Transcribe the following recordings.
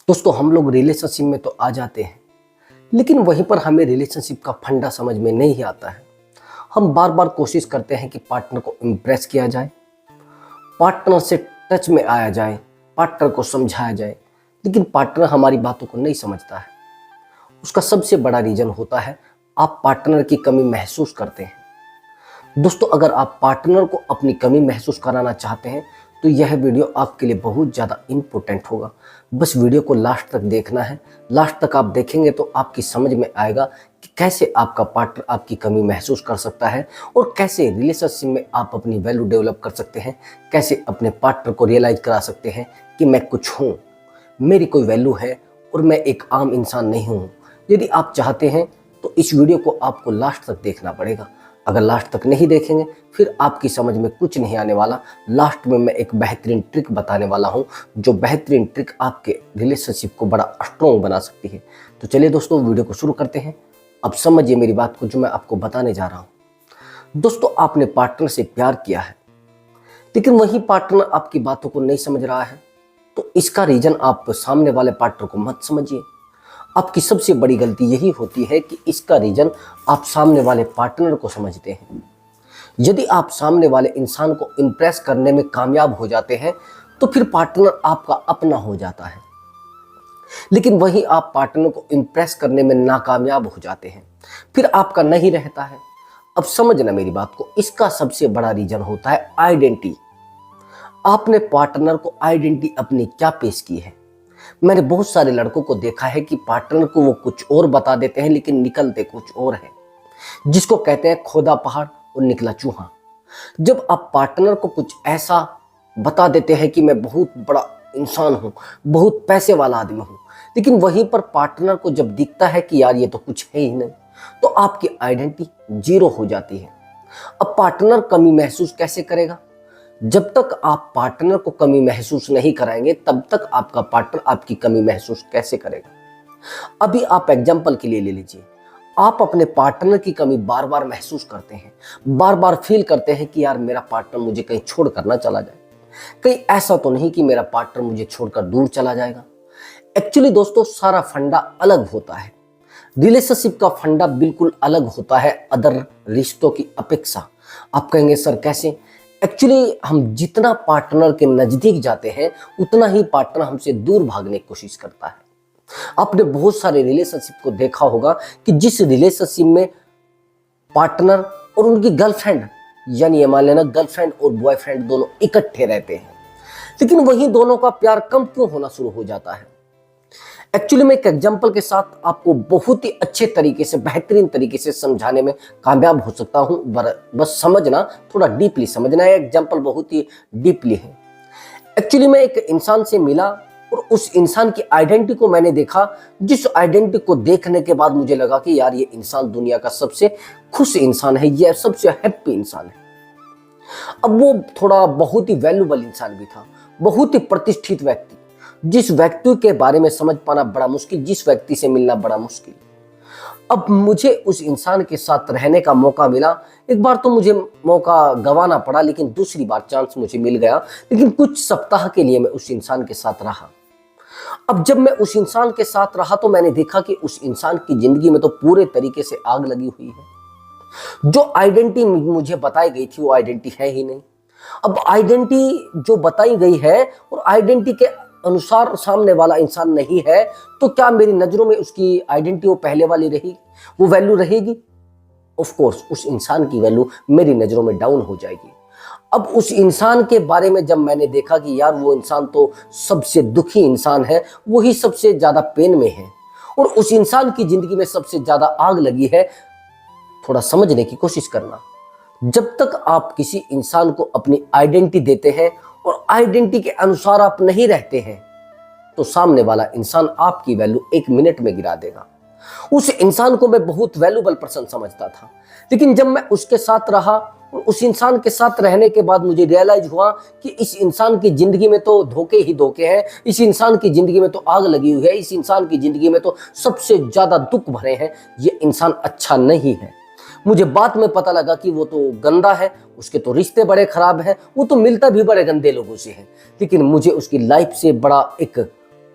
दोस्तों हम लोग रिलेशनशिप में तो आ जाते हैं, लेकिन वहीं पर हमें रिलेशनशिप का फंडा समझ में नहीं आता है। हम बार बार कोशिश करते हैं कि पार्टनर को इम्प्रेस किया जाए, पार्टनर से टच में आया जाए, पार्टनर को समझाया जाए, लेकिन पार्टनर हमारी बातों को नहीं समझता है। उसका सबसे बड़ा रीजन होता है आप पार्टनर की कमी महसूस करते हैं। दोस्तों अगर आप पार्टनर को अपनी कमी महसूस कराना चाहते हैं तो यह वीडियो आपके लिए बहुत ज़्यादा इम्पोर्टेंट होगा। बस वीडियो को लास्ट तक देखना है। लास्ट तक आप देखेंगे तो आपकी समझ में आएगा कि कैसे आपका पार्टनर आपकी कमी महसूस कर सकता है और कैसे रिलेशनशिप में आप अपनी वैल्यू डेवलप कर सकते हैं, कैसे अपने पार्टनर को रियलाइज करा सकते हैं कि मैं कुछ हूँ, मेरी कोई वैल्यू है और मैं एक आम इंसान नहीं हूँ। यदि आप चाहते हैं तो इस वीडियो को आपको लास्ट तक देखना पड़ेगा। अगर लास्ट तक नहीं देखेंगे फिर आपकी समझ में कुछ नहीं आने वाला। लास्ट में मैं एक बेहतरीन ट्रिक बताने वाला हूं, जो बेहतरीन ट्रिक आपके रिलेशनशिप को बड़ा स्ट्रॉन्ग बना सकती है। तो चलिए दोस्तों वीडियो को शुरू करते हैं। अब समझिए मेरी बात को जो मैं आपको बताने जा रहा हूं। दोस्तों आपने पार्टनर से प्यार किया है, लेकिन वही पार्टनर आपकी बातों को नहीं समझ रहा है, तो इसका रीजन आप सामने वाले पार्टनर को मत समझिए। आपकी सबसे बड़ी गलती यही होती है कि इसका रीजन आप सामने वाले पार्टनर को समझते हैं। यदि आप सामने वाले इंसान को इम्प्रेस करने में कामयाब हो जाते हैं तो फिर पार्टनर आपका अपना हो जाता है, लेकिन वही आप पार्टनर को इम्प्रेस करने में नाकामयाब हो जाते हैं फिर आपका नहीं रहता है। अब समझना मेरी बात को, इसका सबसे बड़ा रीजन होता है आइडेंटिटी। आपने पार्टनर को आइडेंटिटी अपनी क्या पेश की है। मैंने बहुत सारे लड़कों को देखा है कि पार्टनर को वो कुछ और बता देते हैं लेकिन निकलते कुछ और है, जिसको कहते हैं खोदा पहाड़ और निकला चूहा। जब आप पार्टनर को कुछ ऐसा बता देते हैं कि मैं बहुत बड़ा इंसान हूं, बहुत पैसे वाला आदमी हूं, लेकिन वहीं पर पार्टनर को जब दिखता है कि यार ये तो कुछ है ही नहीं, तो आपकी आइडेंटिटी जीरो हो जाती है। अब पार्टनर कमी महसूस कैसे करेगा? जब तक आप पार्टनर को कमी महसूस नहीं कराएंगे तब तक आपका पार्टनर आपकी कमी महसूस कैसे करेगा। अभी आप एग्जांपल के लिए ले लीजिए, आप अपने पार्टनर की कमी बार बार महसूस करते हैं, बार बार फील करते हैं कि यार मेरा पार्टनर मुझे कहीं छोड़कर ना चला जाए, कहीं ऐसा तो नहीं कि मेरा पार्टनर मुझे छोड़कर दूर चला जाएगा। एक्चुअली दोस्तों सारा फंडा अलग होता है। रिलेशनशिप का फंडा बिल्कुल अलग होता है अदर रिश्तों की अपेक्षा। आप कहेंगे सर कैसे? एक्चुअली हम जितना पार्टनर के नजदीक जाते हैं उतना ही पार्टनर हमसे दूर भागने की कोशिश करता है। आपने बहुत सारे रिलेशनशिप को देखा होगा कि जिस रिलेशनशिप में पार्टनर और उनकी गर्लफ्रेंड, यानी ये मान लेना गर्लफ्रेंड और बॉयफ्रेंड दोनों इकट्ठे रहते हैं, लेकिन वही दोनों का प्यार कम क्यों होना शुरू हो जाता है। एक्चुअली मैं एक एग्जांपल के साथ आपको बहुत ही अच्छे तरीके से, बेहतरीन तरीके से समझाने में कामयाब हो सकता हूं। बस समझना, थोड़ा डीपली समझना है। एग्जांपल बहुत ही डीपली है। एक्चुअली मैं एक इंसान से मिला और उस इंसान की आइडेंटिटी को मैंने देखा, जिस आइडेंटिटी को देखने के बाद मुझे लगा कि यार ये इंसान दुनिया का सबसे खुश इंसान है, ये सबसे हैप्पी इंसान है। अब वो थोड़ा बहुत ही वैल्यूबल इंसान भी था, बहुत ही प्रतिष्ठित व्यक्ति, जिस व्यक्ति के बारे में समझ पाना बड़ा मुश्किल, जिस व्यक्ति से मिलना बड़ा मुश्किल। अब मुझे उस इंसान के साथ रहने का मौका मिला। एक बार तो मुझे मौका गंवाना पड़ा, लेकिन दूसरी बार चांस मुझे मिल गया। लेकिन कुछ सप्ताह के लिए मैं उस इंसान के साथ रहा। अब जब मैं उस इंसान के साथ रहा तो मैंने देखा कि उस इंसान की जिंदगी में तो पूरे तरीके से आग लगी हुई है। जो आइडेंटिटी मुझे बताई गई थी वो आइडेंटिटी है ही नहीं। अब आइडेंटिटी जो बताई गई है और आइडेंटिटी के अनुसार सामने वाला इंसान नहीं है, तो क्या मेरी नजरों में उसकी आइडेंटिटी वो पहले वाली रहेगी, वो वैल्यू रहेगी? ऑफ कोर्स उस इंसान की वैल्यू मेरी नजरों में डाउन हो जाएगी। अब उस इंसान के बारे में जब मैंने देखा कि यार वो इंसान तो सबसे दुखी इंसान है, वही सबसे ज्यादा पेन में है और उस इंसान की जिंदगी में सबसे ज्यादा आग लगी है, थोड़ा समझने की कोशिश करना। जब तक आप किसी इंसान को अपनी आइडेंटिटी देते हैं और आइडेंटिटी के अनुसार आप नहीं रहते हैं, तो सामने वाला इंसान आपकी वैल्यू एक मिनट में गिरा देगा। उस इंसान को मैं बहुत वैल्यूबल पर्सन समझता था, लेकिन जब मैं उसके साथ रहा और उस इंसान के साथ रहने के बाद मुझे रियलाइज हुआ कि इस इंसान की जिंदगी में तो धोखे ही धोखे हैं, इस इंसान की जिंदगी में तो आग लगी हुई है, इस इंसान की जिंदगी में तो सबसे ज्यादा दुख भरे हैं, ये इंसान अच्छा नहीं है। मुझे बाद में पता लगा कि वो तो गंदा है, उसके तो रिश्ते बड़े खराब हैं, वो तो मिलता भी बड़े गंदे लोगों से है, लेकिन मुझे उसकी लाइफ से बड़ा एक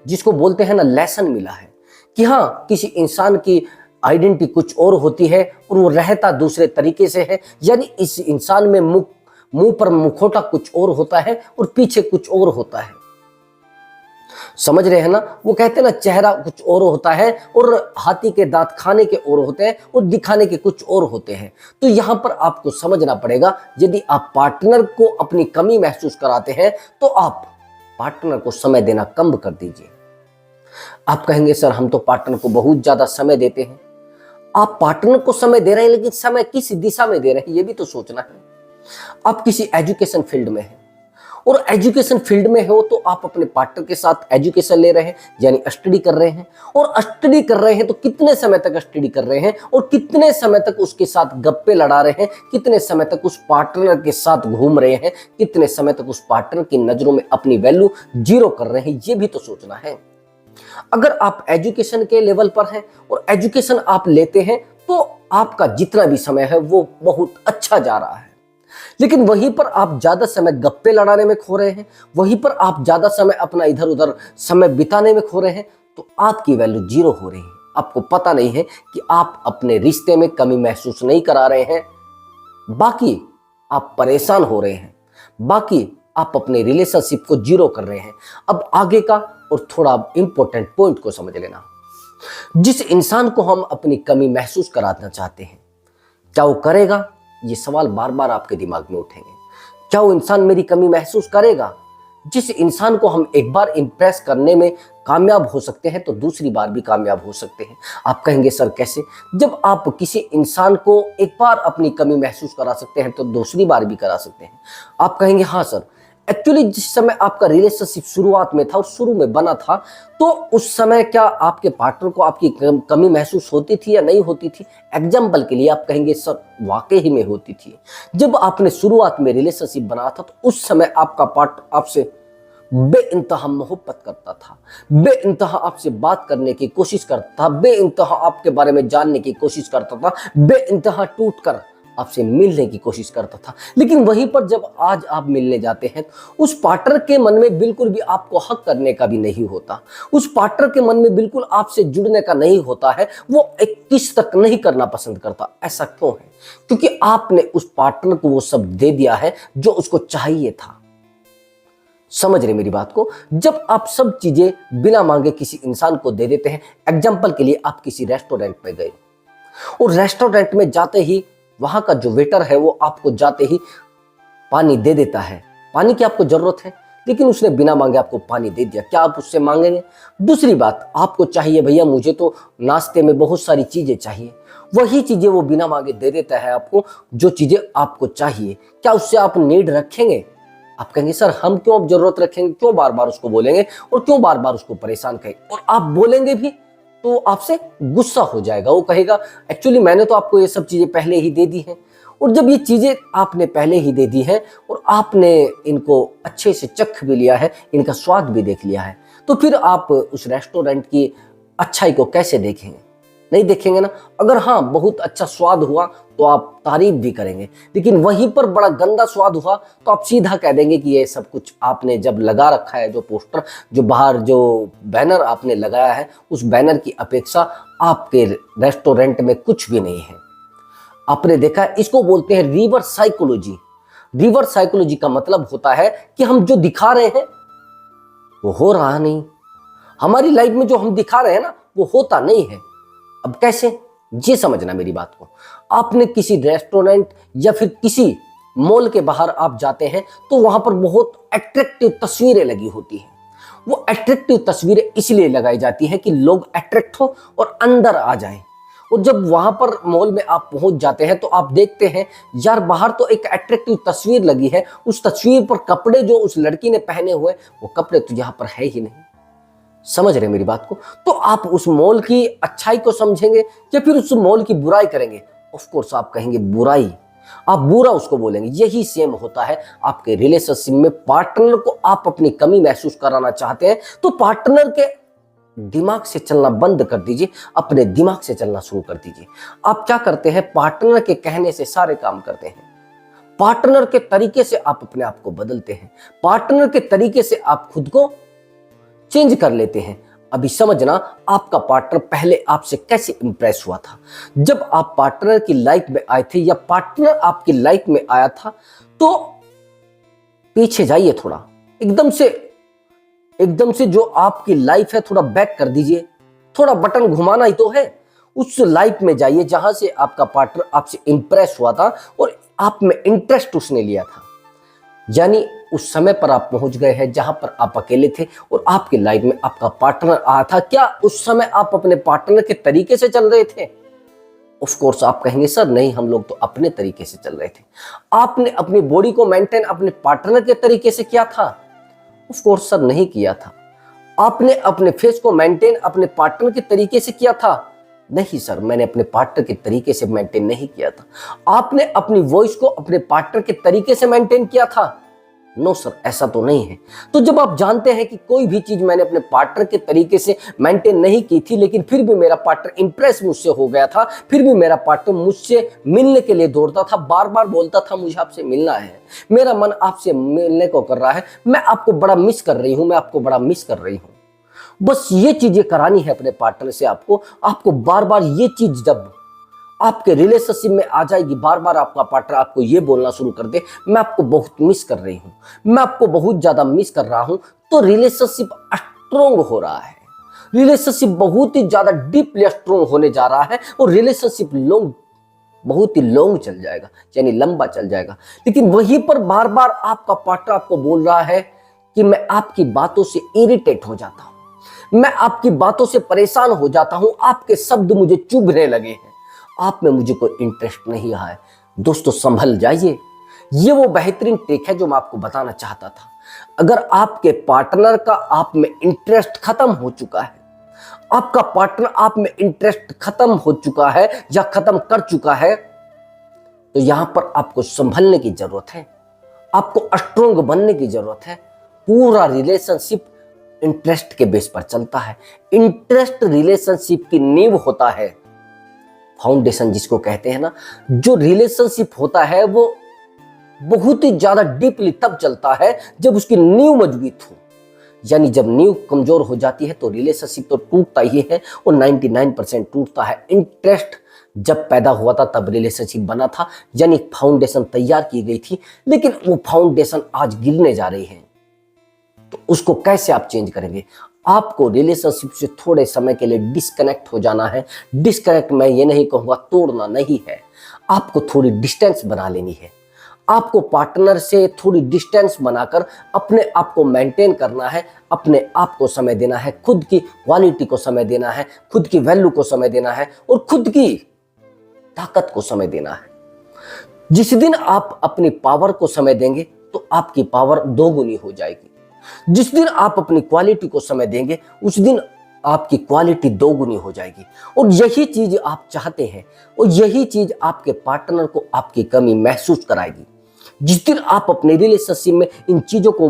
जिसको बोलते हैं ना लेसन मिला है कि हाँ, किसी इंसान की आइडेंटिटी कुछ और होती है और वो रहता दूसरे तरीके से है। यानी इस इंसान में मुंह पर मुखौटा कुछ और होता है और पीछे कुछ और होता है। समझ रहे हैं ना? वो कहते हैं ना, चेहरा कुछ और होता है और हाथी के दांत खाने के और होते हैं और दिखाने के कुछ और होते हैं। तो यहां पर आपको समझना पड़ेगा, यदि आप पार्टनर को अपनी कमी महसूस कराते हैं तो आप पार्टनर को समय देना कम कर दीजिए। आप कहेंगे सर हम तो पार्टनर को बहुत ज्यादा समय देते हैं। आप पार्टनर को समय दे रहे हैं, लेकिन समय किस दिशा में दे रहे हैं ये भी तो सोचना है। आप किसी एजुकेशन फील्ड में हैं और एजुकेशन फील्ड में हो तो आप अपने पार्टनर के साथ एजुकेशन ले रहे हैं, यानी स्टडी कर रहे हैं। और स्टडी कर रहे हैं तो कितने समय तक स्टडी कर रहे हैं और कितने समय तक उसके साथ गप्पे लड़ा रहे हैं, कितने समय तक उस पार्टनर के साथ घूम रहे हैं, कितने समय तक उस पार्टनर की नजरों में अपनी वैल्यू जीरो कर रहे हैं, ये भी तो सोचना है। अगर आप एजुकेशन के लेवल पर हैं और एजुकेशन आप लेते हैं तो आपका जितना भी समय है वो बहुत अच्छा जा रहा है, लेकिन वहीं पर आप ज्यादा समय गप्पे लड़ाने में खो रहे हैं, वहीं पर आप ज्यादा समय अपना इधर उधर समय बिताने में खो रहे हैं, तो आपकी वैल्यू जीरो हो रही है। आपको पता नहीं है कि आप अपने रिश्ते में कमी महसूस नहीं करा रहे हैं, बाकी आप परेशान हो रहे हैं, बाकी आप अपने रिलेशनशिप को जीरो कर रहे हैं। अब आगे का और थोड़ा इंपॉर्टेंट पॉइंट को समझ लेना। जिस इंसान को हम अपनी कमी महसूस कराना चाहते हैं, क्या वो करेगा? ये सवाल बार बार आपके दिमाग में उठेंगे। क्या वो इंसान मेरी कमी महसूस करेगा? जिस इंसान को हम एक बार इंप्रेस करने में कामयाब हो सकते हैं तो दूसरी बार भी कामयाब हो सकते हैं। आप कहेंगे सर कैसे? जब आप किसी इंसान को एक बार अपनी कमी महसूस करा सकते हैं तो दूसरी बार भी करा सकते हैं। आप कहेंगे हाँ सर, एक्चुअली जिस समय आपका रिलेशनशिप शुरुआत में था और शुरू में बना था, तो उस समय क्या आपके पार्टनर को आपकी कमी महसूस होती थी या नहीं होती थी? एग्जाम्पल के लिए आप कहेंगे सर वाकई ही में होती थी। जब आपने शुरुआत में रिलेशनशिप बनाया था तो उस समय आपका पार्टनर आपसे बेइंतहा मोहब्बत करता था, बेइंतहा आपसे बात करने की कोशिश करता था, बेइंतहा आपके बारे में जानने की कोशिश करता था, बेइंतहा टूटकर आपसे मिलने की कोशिश करता था। लेकिन वहीं पर जब आज आप मिलने जाते हैं, उस पार्टनर के मन में बिल्कुल भी आपको हक करने का भी नहीं होता, उस पार्टनर के मन में बिल्कुल आपसे जुड़ने का नहीं होता है, वो एक किस तक नहीं करना पसंद करता। ऐसा क्यों है? क्योंकि आपने उस पार्टनर को वो सब दे दिया है जो उसको चाहिए था। समझ रहे मेरी बात को? जब आप सब चीजें बिना मांगे किसी इंसान को दे देते हैं, एग्जाम्पल के लिए आप किसी रेस्टोरेंट में गए और रेस्टोरेंट में जाते ही वहां का जो वेटर है वो आपको जाते ही पानी दे देता है। पानी की आपको जरूरत है, लेकिन उसने बिना मांगे आपको पानी दे दिया, क्या आप उससे मांगेंगे? दूसरी बात, आपको चाहिए भैया मुझे तो नाश्ते में बहुत सारी चीजें चाहिए, वही चीजें वो बिना मांगे दे देता है आपको, जो चीजें आपको चाहिए, क्या उससे आप नीड रखेंगे? आप कहेंगे सर हम क्यों अब जरूरत रखेंगे, क्यों बार बार उसको बोलेंगे और क्यों बार बार उसको परेशान करेंगे? और आप बोलेंगे भी तो आपसे गुस्सा हो जाएगा, वो कहेगा एक्चुअली मैंने तो आपको ये सब चीजें पहले ही दे दी हैं। और जब ये चीजें आपने पहले ही दे दी हैं और आपने इनको अच्छे से चख भी लिया है, इनका स्वाद भी देख लिया है, तो फिर आप उस रेस्टोरेंट की अच्छाई को कैसे देखेंगे? नहीं देखेंगे ना। अगर हाँ बहुत अच्छा स्वाद हुआ तो आप तारीफ भी करेंगे, लेकिन वहीं पर बड़ा गंदा स्वाद हुआ तो आप सीधा कह देंगे कि ये सब कुछ आपने जब लगा रखा है, जो पोस्टर, जो बाहर जो बैनर आपने लगाया है, उस बैनर की अपेक्षा आपके रेस्टोरेंट में कुछ भी नहीं है। आपने देखा है, इसको बोलते हैं रिवर्स साइकोलॉजी। रिवर्स साइकोलॉजी का मतलब होता है कि हम जो दिखा रहे हैं वो हो रहा नहीं, हमारी लाइफ में जो हम दिखा रहे हैं ना वो होता नहीं है। अब कैसे, ये समझना मेरी बात को। आपने किसी रेस्टोरेंट या फिर किसी मॉल के बाहर आप जाते हैं तो वहां पर बहुत अट्रैक्टिव तस्वीरें लगी होती हैं। वो अट्रैक्टिव तस्वीरें इसलिए लगाई जाती हैं कि लोग अट्रैक्ट हो और अंदर आ जाएं। और जब वहां पर मॉल में आप पहुंच जाते हैं तो आप देखते हैं यार बाहर तो एक अट्रैक्टिव तस्वीर लगी है, उस तस्वीर पर कपड़े जो उस लड़की ने पहने हुए वो कपड़े तो यहाँ पर है ही नहीं। समझ रहे मेरी बात को? तो आप उस मॉल की अच्छाई को समझेंगे या फिर उस मॉल की बुराई करेंगे? ऑफ कोर्स आप कहेंगे बुराई, आप बुरा उसको बोलेंगे। यही सेम होता है आपके रिलेशनशिप में। पार्टनर को आप अपनी कमी महसूस कराना चाहते हैं तो पार्टनर के दिमाग से चलना बंद कर दीजिए, अपने दिमाग से चलना शुरू कर दीजिए। आप क्या करते हैं? पार्टनर के कहने से सारे काम करते हैं, पार्टनर के तरीके से आप अपने आप को बदलते हैं, पार्टनर के तरीके से आप खुद को चेंज कर लेते हैं। अभी समझना, आपका पार्टनर पहले आपसे कैसे इंप्रेस हुआ था। जब आप पार्टनर की लाइफ में आए थे या पार्टनर आपकी लाइफ में आया था, तो पीछे जाइए थोड़ा, एकदम से जो आपकी लाइफ है थोड़ा बैक कर दीजिए। थोड़ा बटन घुमाना ही तो है। उस लाइफ में जाइए जहां से आपका पार्टनर आपसे इंप्रेस हुआ था और आप में इंटरेस्ट उसने लिया था। यानी उस समय पर आप पहुंच गए हैं जहां पर आप अकेले थे और आपकी लाइफ में आपका पार्टनर आया था। क्या उस समय आप अपने पार्टनर के तरीके से चल रहे थे? ऑफ कोर्स आप कहेंगे सर नहीं, हम लोग तो अपने तरीके से चल रहे थे। आपने अपनी बॉडी को मेंटेन अपने पार्टनर के तरीके से किया था? ऑफ कोर्स सर नहीं किया था। आपने अपने फेस को मेंटेन अपने पार्टनर के तरीके से किया था? नहीं सर, मैंने अपने पार्टनर के तरीके से मेंटेन नहीं किया था। आपने अपनी वॉइस को अपने पार्टनर के तरीके से मेंटेन किया था? नो सर, ऐसा तो नहीं है। तो जब आप जानते हैं कि कोई भी चीज मैंने अपने पार्टनर के तरीके से मेंटेन नहीं की थी, लेकिन फिर भी मेरा पार्टनर इंप्रेस मुझसे हो गया था, फिर भी मेरा पार्टनर मुझसे मिलने के लिए दौड़ता था, बार बार बोलता था मुझे आपसे मिलना है, मेरा मन आपसे मिलने को कर रहा है, मैं आपको बड़ा मिस कर रही हूं, मैं आपको बड़ा मिस कर रही हूं। बस ये चीजें करानी है अपने पार्टनर से। आपको बार बार ये चीज जब आपके रिलेशनशिप में आ जाएगी, बार बार आपका पार्टनर आपको ये बोलना शुरू कर दे मैं आपको बहुत मिस कर रही हूं, मैं आपको बहुत ज्यादा मिस कर रहा हूं, तो रिलेशनशिप स्ट्रोंग हो रहा है। रिलेशनशिप बहुत ही ज्यादा डीपली स्ट्रोंग होने जा रहा है और रिलेशनशिप बहुत ही लॉन्ग चल जाएगा, यानी लंबा चल जाएगा। लेकिन वहीं पर बार बार आपका पार्टनर आपको बोल रहा है कि मैं आपकी बातों से इरिटेट हो जाता हूं, मैं आपकी बातों से परेशान हो जाता हूं, आपके शब्द मुझे चुभने लगे हैं, आप में मुझे कोई इंटरेस्ट नहीं है। दोस्तों संभल जाइए, ये वो बेहतरीन ट्रिक है जो मैं आपको बताना चाहता था। अगर आपके पार्टनर का आप में इंटरेस्ट खत्म हो चुका है, आपका पार्टनर आप में इंटरेस्ट खत्म हो चुका है या खत्म कर चुका है, तो यहां पर आपको संभलने की जरूरत है, आपको स्ट्रोंग बनने की जरूरत है। पूरा रिलेशनशिप इंटरेस्ट के बेस पर चलता है। इंटरेस्ट रिलेशनशिप की नींव होता है, फाउंडेशन जिसको कहते हैं ना। जो रिलेशनशिप होता है वो बहुत ही ज्यादा डीपली तब चलता है जब उसकी नींव मजबूत हो। यानी जब नींव कमजोर हो जाती है तो रिलेशनशिप तो टूटता ही है और 99% टूटता है। इंटरेस्ट जब पैदा हुआ था तब रिलेशनशिप बना था, यानी फाउंडेशन तैयार की गई थी, लेकिन वो फाउंडेशन आज गिरने जा रही है। तो उसको कैसे आप चेंज करेंगे? आपको रिलेशनशिप से थोड़े समय के लिए डिस्कनेक्ट हो जाना है। डिस्कनेक्ट मैं ये नहीं कहूँगा, तोड़ना नहीं है, आपको थोड़ी डिस्टेंस बना लेनी है। आपको पार्टनर से थोड़ी डिस्टेंस बनाकर अपने आप को मेंटेन करना है, अपने आप को समय देना है, खुद की क्वालिटी को समय देना है, खुद की वैल्यू को समय देना है और खुद की ताकत को समय देना है। जिस दिन आप अपनी पावर को समय देंगे तो आपकी पावर दोगुनी हो जाएगी। जिस दिन आप अपनी क्वालिटी को समय देंगे उस दिन आपकी क्वालिटी दोगुनी हो जाएगी। और यही चीज आप चाहते हैं और यही चीज आपके पार्टनर को आपकी कमी महसूस कराएगी। जिस दिन आप अपने रिलेशनशिप में इन चीजों को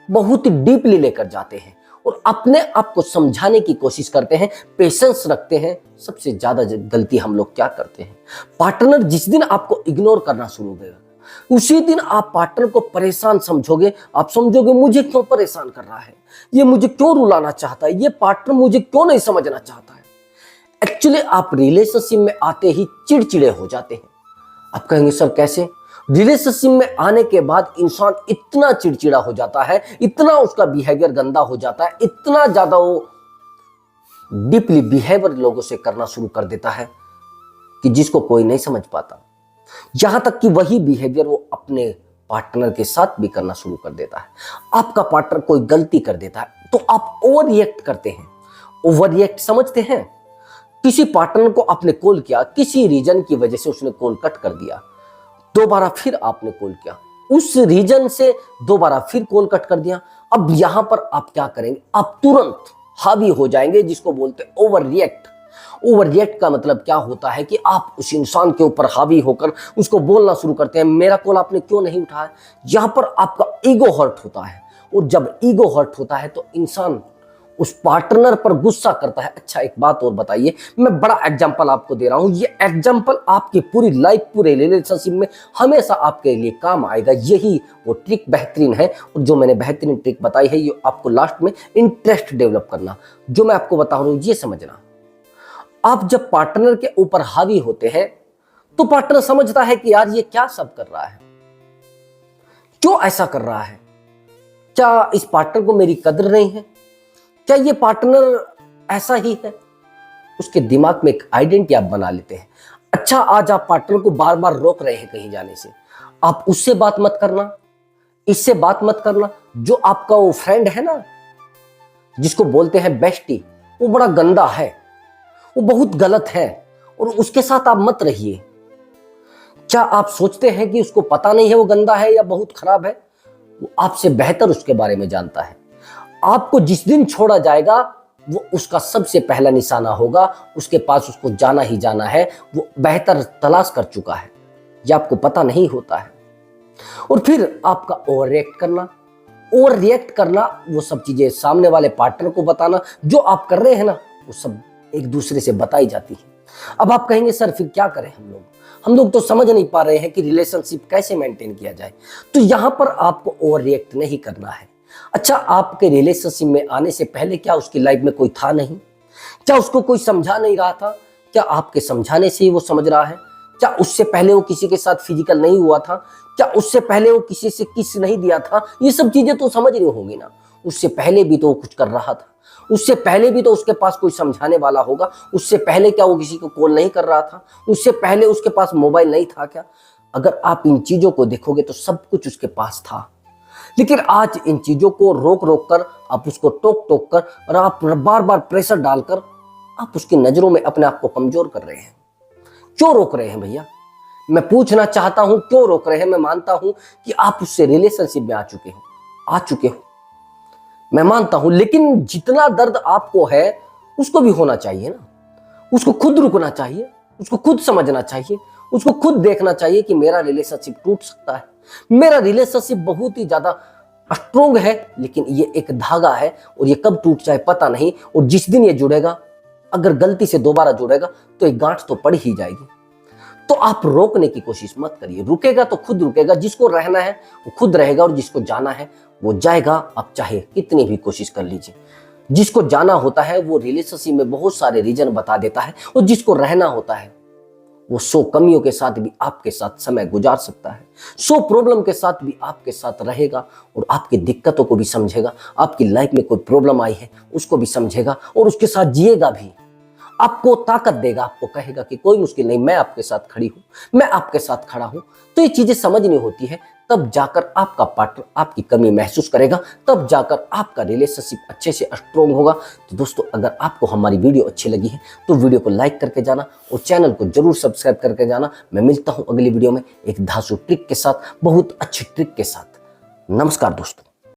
बहुत ही डीपली लेकर जाते हैं और अपने आप को समझाने की कोशिश करते हैं, पेशेंस रखते हैं। सबसे ज्यादा गलती हम लोग क्या करते हैं, पार्टनर जिस दिन आपको इग्नोर करना शुरू करेगा उसी दिन आप पार्टनर को परेशान समझोगे। आप समझोगे मुझे क्यों परेशान कर रहा है, ये मुझे क्यों रुलाना चाहता है, ये पार्टनर मुझे क्यों नहीं समझना चाहता है। एक्चुअली आप रिलेशनशिप में आते ही चिड़चिड़े हो जाते हैं। आप कहेंगे सर कैसे? रिलेशनशिप में आने के बाद इंसान इतना चिड़चिड़ा हो जाता है, इतना उसका बिहेवियर गंदा हो जाता है, इतना ज्यादा वो डीपली बिहेवियर लोगों से करना शुरू कर देता है कि जिसको कोई नहीं समझ पाता। यहां तक कि वही बिहेवियर वो अपने पार्टनर के साथ भी करना शुरू कर देता है। आपका पार्टनर कोई गलती कर देता है तो आप ओवर रिएक्ट करते हैं। ओवर रिएक्ट समझते हैं? किसी पार्टनर को आपने कॉल किया, किसी रीजन की वजह से उसने कॉल कट कर दिया, दोबारा फिर आपने कॉल किया, उस रीजन से दोबारा फिर कॉल कट कर दिया। अब यहां पर आप क्या करेंगे? आप तुरंत हावी हो जाएंगे, जिसको बोलते हैं ओवर रिएक्ट। ओवर रिएक्ट का मतलब क्या होता है कि आप उस इंसान के ऊपर हावी होकर उसको बोलना शुरू करते हैं, मेरा कॉल आपने क्यों नहीं उठाया। यहां पर आपका ईगो हर्ट होता है और जब ईगो हर्ट होता है तो इंसान उस पार्टनर पर गुस्सा करता है। अच्छा एक बात और बताइए, मैं बड़ा एग्जांपल आपको दे रहा हूं, ये एग्जांपल आपकी पूरी लाइफ पूरे रिलेशनशिप में हमेशा आपके लिए काम आएगा। यही वो ट्रिक बेहतरीन है, और जो मैंने बेहतरीन ट्रिक बताई है ये आपको लास्ट में इंटरेस्ट डेवलप करना, जो मैं आपको बता रहा हूं ये समझना। आप जब पार्टनर के ऊपर हावी होते हैं तो पार्टनर समझता है कि यार ये क्या सब कर रहा है, क्यों ऐसा कर रहा है, क्या इस पार्टनर को मेरी कदर नहीं है, क्या ये पार्टनर ऐसा ही है। उसके दिमाग में एक आइडेंटिटी आप बना लेते हैं। अच्छा आज आप पार्टनर को बार बार रोक रहे हैं कहीं जाने से, आप उससे बात मत करना, इससे बात मत करना। जो आपका वो फ्रेंड है ना जिसको बोलते हैं बेस्टी, वो बड़ा गंदा है, वो बहुत गलत है और उसके साथ आप मत रहिए। क्या आप सोचते हैं कि उसको पता नहीं है वो गंदा है या बहुत खराब है? वो आपसे बेहतर उसके बारे में जानता है। आपको जिस दिन छोड़ा जाएगा वो उसका सबसे पहला निशाना होगा, उसके पास उसको जाना ही जाना है, वो बेहतर तलाश कर चुका है, ये आपको पता नहीं होता है। और फिर आपका ओवर रिएक्ट करना, वो सब चीजें सामने वाले पार्टनर को बताना, जो आप कर रहे हैं ना वो सब एक दूसरे से बताई जाती है। अब आप कहेंगे सर फिर क्या करें हम लोग तो समझ नहीं पा रहे हैं कि रिलेशनशिप कैसे मेंटेन किया जाए। तो यहां पर आपको ओवर रिएक्ट नहीं करना है। अच्छा आपके रिलेशनशिप में आने से पहले क्या उसकी लाइफ में कोई था नहीं? क्या उसको कोई समझा नहीं रहा था? क्या आपके समझाने से ही वो समझ रहा है? क्या उससे पहले वो किसी के साथ फिजिकल नहीं हुआ था? क्या उससे पहले वो किसी से किस नहीं दिया था? ये सब चीजें तो समझ रही होगी ना। उससे पहले भी तो वो कुछ कर रहा था, उससे पहले भी तो उसके पास कोई समझाने वाला होगा। उससे पहले क्या वो किसी को कॉल नहीं कर रहा था? उससे पहले उसके पास मोबाइल नहीं था क्या? अगर आप इन चीजों को देखोगे तो सब कुछ उसके पास था, लेकिन आज इन चीजों को रोक रोक कर, आप उसको टोक टोक कर और आप बार बार प्रेशर डालकर आप उसकी नजरों में अपने आप को कमजोर कर रहे हैं। क्यों रोक रहे हैं भैया? मैं पूछना चाहता हूं क्यों रोक रहे हैं। मैं मानता हूं कि आप उससे रिलेशनशिप में आ चुके हो, मैं मानता हूं, लेकिन जितना दर्द आपको है उसको भी होना चाहिए ना। उसको खुद रुकना चाहिए, उसको खुद समझना चाहिए, उसको खुद देखना चाहिए कि मेरा रिलेशनशिप टूट सकता है। मेरा रिलेशनशिप बहुत ही ज्यादा स्ट्रोंग है, लेकिन ये एक धागा है और ये कब टूट जाए पता नहीं। और जिस दिन ये जुड़ेगा, अगर गलती से दोबारा जुड़ेगा तो एक गांठ तो पड़ ही जाएगी। तो आप रोकने की कोशिश मत करिए, रुकेगा तो खुद रुकेगा। जिसको रहना है वो खुद रहेगा और जिसको जाना है वो जाएगा। आप चाहे कितनी भी कोशिश कर लीजिए, जिसको जाना होता है वो रिलेशनशिप में बहुत सारे रीजन बता देता है, और जिसको रहना होता है वो 100 कमियों के साथ भी आपके साथ समय गुजार सकता है, 100 प्रॉब्लम के साथ भी आपके साथ रहेगा और आपकी दिक्कतों को भी समझेगा। आपकी लाइफ में कोई प्रॉब्लम आई है उसको भी समझेगा और उसके साथ जिएगा भी। आपको ताकत देगा, आपको कहेगा कि कोई मुश्किल नहीं, मैं आपके साथ खड़ी हूं, मैं आपके साथ खड़ा हूं। तो ये चीजें समझनी होती है, तब जाकर आपका पार्टनर आपकी कमी महसूस करेगा, तब जाकर आपका रिलेशनशिप अच्छे से स्ट्रोंग होगा। तो दोस्तों अगर आपको हमारी वीडियो अच्छी लगी है तो वीडियो को लाइक करके जाना और चैनल को जरूर सब्सक्राइब करके जाना। मैं मिलता हूं अगली वीडियो में एक धांसू ट्रिक के साथ, बहुत अच्छी ट्रिक के साथ। नमस्कार दोस्तों।